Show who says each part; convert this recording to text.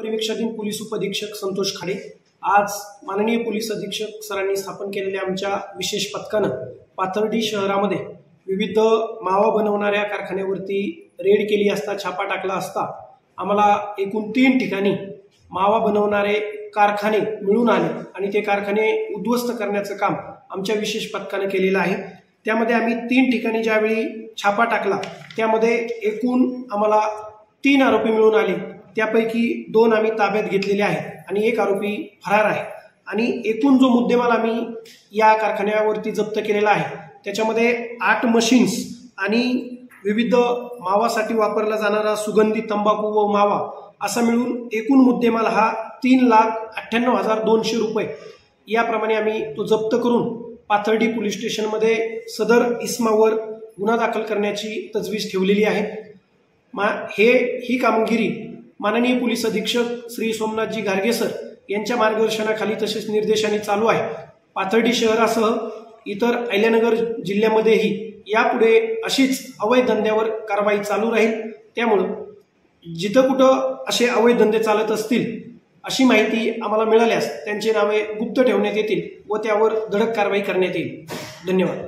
Speaker 1: परिवीक्षाधीन police उपअधीक्षक संतोष खाडे आज माननीय पोलीस अधीक्षक सरांनी स्थापन केलेल्या आमच्या विशेष पथकानं पाथर्डी शहरामध्ये विविध मावा बनवणाऱ्या कारखान्यावरती रेड केली असता छापा टाकला असता आम्हाला एकूण 3 ठिकाणी मावा बनवणारे कारखाने मिळून आले आणि ते कारखाने उद्ध्वस्त करण्याचं काम आमच्या विशेष पथकाने केलेलं आहे। त्यामध्ये आम्ही 3 ठिकाणी ज्यावेळी छापा टाकला त्यामध्ये एकूण आम्हाला 3 आरोपी मिळून आले। त्यापैकी 2 आम्ही ताब्यात घेतलेले आहेत आणि 1 आरोपी फरार आहे आणि एकूण जो मुद्देमाल आम्ही या कारखान्यावरती जप्त केलेला आहे त्याच्यामध्ये 8 मशीन्स आणि विविध मावासाठी वापरला जाणारा सुगंधी तंबाखू व मावा असा मिळून एकूण मुद्देमाल हा 3,98,200 रुपये याप्रमाणे आम्ही तो जप्त करून पाथर्डी पोलीस स्टेशनमध्ये सदर इस्मावर गुन्हा दाखल करण्याची तजवीज ठेवलेली आहे। ही कामगिरी माननीय पोलीस अधीक्षक श्री सोमनाथजी गार्गे सर यांच्या मार्गदर्शनाखाली तसेच निर्देशाने चालू आहे। पाथर्डी शहरासह इतर अहिल्यानगर जिल्ह्यामध्येही यापुढे अशीच अवैध धंद्यावर कारवाई चालू राहील। त्यामुळे जिथं कुठं असे अवैध धंदे चालत असतील अशी माहिती आम्हाला मिळाल्यास त्यांचे नावे गुप्त ठेवण्यात येतील व त्यावर धडक कारवाई करण्यात येईल। धन्यवाद।